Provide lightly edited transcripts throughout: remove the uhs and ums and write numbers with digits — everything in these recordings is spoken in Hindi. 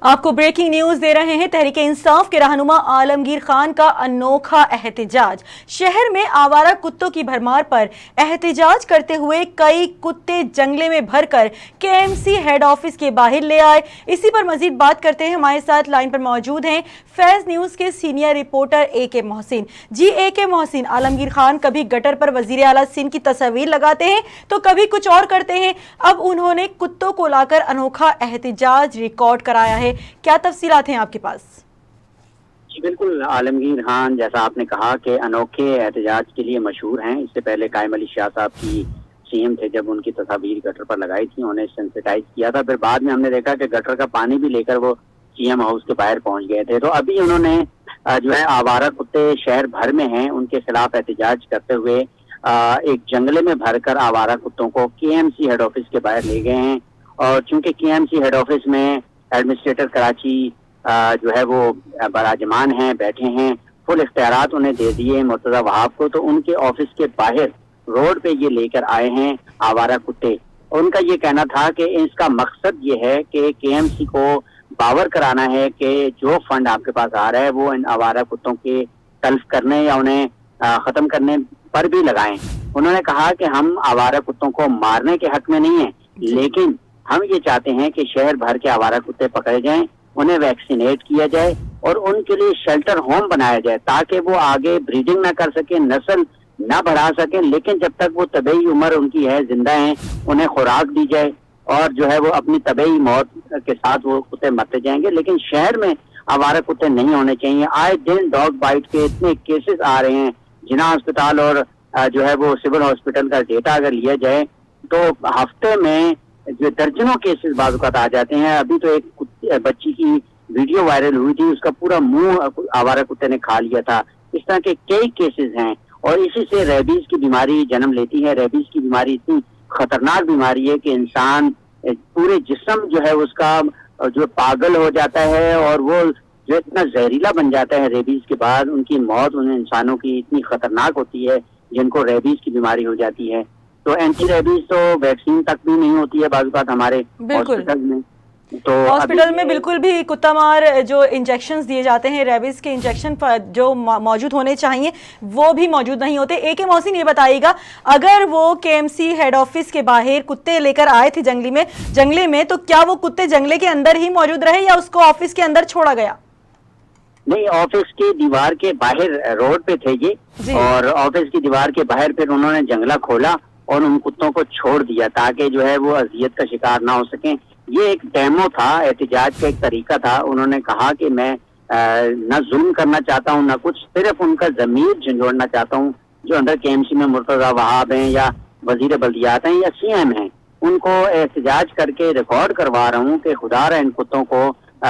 आपको ब्रेकिंग न्यूज दे रहे हैं। तहरीक इंसाफ के रहनुमा आलमगीर खान का अनोखा एहतजाज। शहर में आवारा कुत्तों की भरमार पर एहतजाज करते हुए कई कुत्ते जंगले में भरकर केएमसी हेड ऑफिस के बाहर ले आए। इसी पर मजीद बात करते हैं। हमारे साथ लाइन पर मौजूद हैं फैज न्यूज के सीनियर रिपोर्टर AK मोहसिन। जी AK मोहसिन, आलमगीर खान कभी गटर पर वजीर आला सिंध की तस्वीर लगाते हैं तो कभी कुछ और करते हैं। अब उन्होंने कुत्तों को लाकर अनोखा एहतजाज रिकॉर्ड कराया है। क्या तफसीलात हैं आपके पास? जी बिल्कुल, आलमगीर खान जैसा आपने कहा कि अनोखे एहतजाज के लिए मशहूर हैं। इससे पहले कायम अली शाह साहब की CM थे, जब उनकी तस्वीर गटर पर लगाई थी, उन्हें सेंसिटाइज किया था। फिर बाद में हमने देखा कि गटर का पानी भी लेकर वो CM हाउस के बाहर पहुंच गए थे। तो अभी उन्होंने जो है आवारा कुत्ते शहर भर में हैं, उनके खिलाफ एहतजाज करते हुए एक जंगले में भरकर आवारा कुत्तों को KMC हेड ऑफिस के बाहर ले गए हैं। और चूंकि KMC हेड ऑफिस में एडमिनिस्ट्रेटर कराची जो है वो बराजमान हैं, बैठे हैं, फुल इख्तियारात उन्हें दे दिए मुर्तजा वहाब को, तो उनके ऑफिस के बाहर रोड पे ये लेकर आए हैं आवारा कुत्ते। उनका ये कहना था कि इसका मकसद ये है कि KMC को बावर कराना है कि जो फंड आपके पास आ रहा है वो इन आवारा कुत्तों के तल्फ करने या उन्हें खत्म करने पर भी लगाएं। उन्होंने कहा कि हम आवारा कुत्तों को मारने के हक में नहीं है, लेकिन हम ये चाहते हैं कि शहर भर के आवारा कुत्ते पकड़े जाएं, उन्हें वैक्सीनेट किया जाए और उनके लिए शेल्टर होम बनाया जाए ताकि वो आगे ब्रीडिंग ना कर सके, नस्ल ना बढ़ा सके। लेकिन जब तक वो तबीयी उम्र उनकी है, जिंदा हैं, उन्हें खुराक दी जाए और जो है वो अपनी तबीयी मौत के साथ वो कुत्ते मरते जाएंगे। लेकिन शहर में आवारा कुत्ते नहीं होने चाहिए। आए दिन डॉग बाइट के इतने केसेस आ रहे हैं। जिना अस्पताल और जो है वो सिविल हॉस्पिटल का डेटा अगर लिया जाए तो हफ्ते में जो दर्जनों केसेस बाज़ आ जाते हैं। अभी तो एक बच्ची की वीडियो वायरल हुई थी, उसका पूरा मुंह आवारा कुत्ते ने खा लिया था। इस तरह के कई केसेस हैं और इसी से रेबीज की बीमारी जन्म लेती है। रेबीज की बीमारी इतनी खतरनाक बीमारी है कि इंसान पूरे जिस्म जो है उसका जो पागल हो जाता है और वो जो इतना जहरीला बन जाता है रेबीज के बाद। उनकी मौत उन इंसानों की इतनी खतरनाक होती है जिनको रेबीज की बीमारी हो जाती है। तो एंटी रेबीज तो वैक्सीन तक भी नहीं होती है बाज़ औक़ात हमारे हॉस्पिटल में। तो हॉस्पिटल में बिल्कुल भी कुत्ता मार जो इंजेक्शंस दिए जाते हैं, रेबीज के इंजेक्शन जो मौजूद होने चाहिए वो भी मौजूद नहीं होते। AK मोहसिन, ये बताइएगा, अगर वो KMC हेड ऑफिस के बाहर कुत्ते लेकर आए थे जंगले में, तो क्या वो कुत्ते जंगले के अंदर ही मौजूद रहे या उसको ऑफिस के अंदर छोड़ा गया? नहीं, ऑफिस की दीवार के बाहर रोड पे थे ये, और ऑफिस की दीवार के बाहर फिर उन्होंने जंगला खोला और उन कुत्तों को छोड़ दिया ताकि जो है वो अजियत का शिकार ना हो सकें। ये एक डेमो था, एहतजाज का एक तरीका था। उन्होंने कहा कि मैं न जुल्म करना चाहता हूँ न कुछ, सिर्फ उनका जमीर झंझोड़ना चाहता हूँ। जो अंदर KMC में मुर्तजा वहाब हैं या वजीर बल्दियात हैं या CM हैं, उनको एहतजाज करके रिकॉर्ड करवा रहा हूँ कि खुदा इन कुत्तों को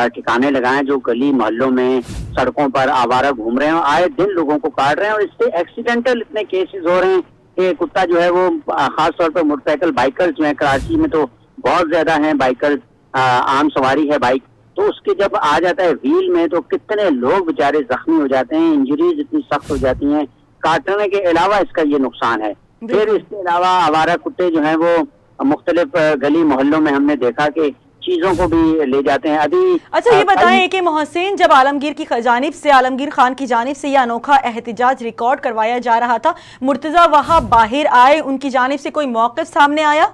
ठिकाने लगाएं जो गली मोहल्लों में सड़कों पर आवारा घूम रहे हैं, आए दिन लोगों को काट रहे हैं। और इससे एक्सीडेंटल इतने केसेस हो रहे हैं कि कुत्ता जो है वो खास तौर पर मोटरसाइकिल बाइकर्स जो है कराची में तो बहुत ज्यादा हैं बाइकर्स, आम सवारी है बाइक, तो उसके जब आ जाता है व्हील में तो कितने लोग बेचारे जख्मी हो जाते हैं, इंजरीज इतनी सख्त हो जाती हैं। काटने के अलावा इसका ये नुकसान है। फिर इसके अलावा आवारा कुत्ते जो है वो मुख्तलिफ गली मोहल्लों में हमने देखा कि चीजों को भी ले जाते हैं। अभी अच्छा, ये बताएं कि मोहसिन, जब आलमगीर खान की जानिब से यह अनोखा एहतजाज रिकॉर्ड करवाया जा रहा था, मुर्तजा वहाब बाहर आए, उनकी जानिब से कोई मौक़िफ़ सामने आया?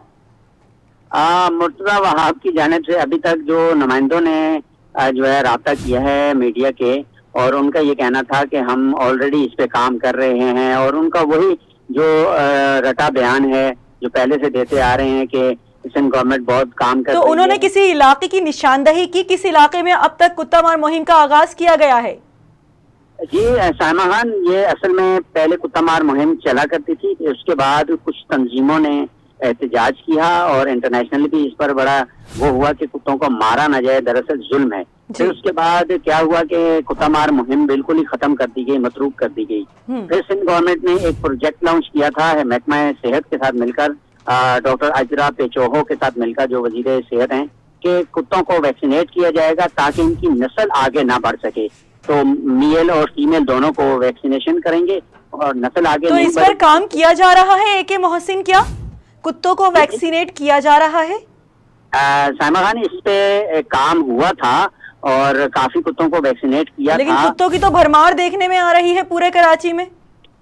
मुर्तजा वहाब की जानिब से अभी तक जो नुमाइंदों ने जो है राब्ता किया है मीडिया के, और उनका ये कहना था कि हम ऑलरेडी इस पे काम कर रहे हैं। और उनका वही जो रटा बयान है जो पहले से देते आ रहे हैं कि सिंध गवर्नमेंट बहुत काम कर रही है। तो उन्होंने किसी इलाके की निशानदही की, किस इलाके में अब तक कुत्ता मार मुहिम का आगाज किया गया है? जी साइमा खान, ये असल में पहले कुत्ता मार मुहिम चला करती थी, उसके बाद कुछ तंजीमों ने एहतजाज किया और इंटरनेशनली भी इस पर बड़ा वो हुआ कि कुत्तों को मारा ना जाए, दरअसल जुल्म है। फिर उसके बाद क्या हुआ कि कुत्ता मार मुहिम बिल्कुल ही खत्म कर दी गई, मतरूक कर दी गई। फिर सिंध गवर्नमेंट ने एक प्रोजेक्ट लॉन्च किया था महकमा सेहत के साथ मिलकर, डॉक्टर अजरा पेचोहो के साथ मिलकर, जो वजीर सेहत हैं, कि कुत्तों को वैक्सीनेट किया जाएगा ताकि इनकी नस्ल आगे ना बढ़ सके। तो मेल और फीमेल दोनों को वैक्सीनेशन करेंगे और नस्ल आगे तो इस पर काम किया जा रहा है AK मोहसिन? क्या कुत्तों को वैक्सीनेट किया जा रहा है? साइमा खान, इस पे काम हुआ था और काफी कुत्तों को वैक्सीनेट किया लेकिन था। कुत्तों की तो भरमार देखने में आ रही है पूरे कराची में।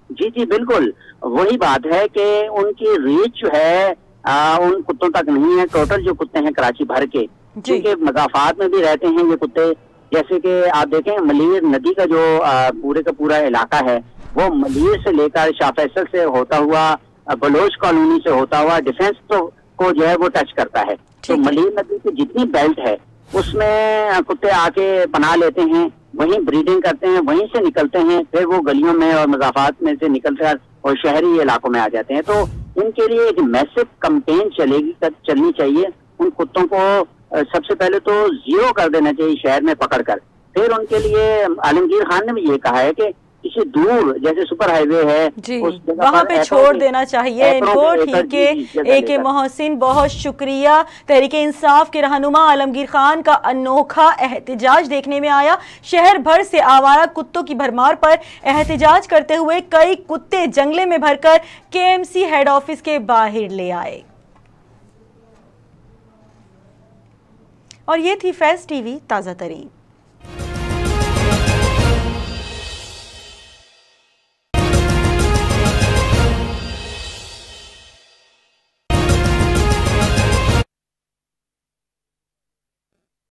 जी जी बिल्कुल, वही बात है कि उनकी रीच जो है उन कुत्तों तक नहीं है। टोटल जो कुत्ते हैं कराची भर के, क्योंकि मज़ाफात में भी रहते हैं ये कुत्ते। जैसे कि आप देखें मलीर नदी का जो पूरे का पूरा इलाका है, वो मलीर से लेकर शाह फैसल से होता हुआ बलोच कॉलोनी से होता हुआ डिफेंस को जो है वो टच करता है। तो मलीर नदी की जितनी बेल्ट है उसमें कुत्ते आके पनाह लेते हैं, वहीं ब्रीडिंग करते हैं, वहीं से निकलते हैं, फिर वो गलियों में और मज़ाफात में से निकल कर और शहरी इलाकों में आ जाते हैं। तो इनके लिए एक मैसिव कैंपेन चलनी चाहिए। उन कुत्तों को सबसे पहले तो जीरो कर देना चाहिए शहर में पकड़कर। फिर उनके लिए आलमगीर खान ने भी ये कहा है कि किसी दूर जैसे सुपर हाईवे है उस वहां पे छोड़ देना चाहिए इनको। ठीक है AK मोहसिन, बहुत शुक्रिया। तहरीके इंसाफ के रहनुमा आलमगीर खान का अनोखा एहतजाज देखने में आया। शहर भर से आवारा कुत्तों की भरमार पर एहतजाज करते हुए कई कुत्ते जंगले में भरकर KMC हेड ऑफिस के बाहर ले आए। और ये थी फैज़ TV ताज़ा तरीन।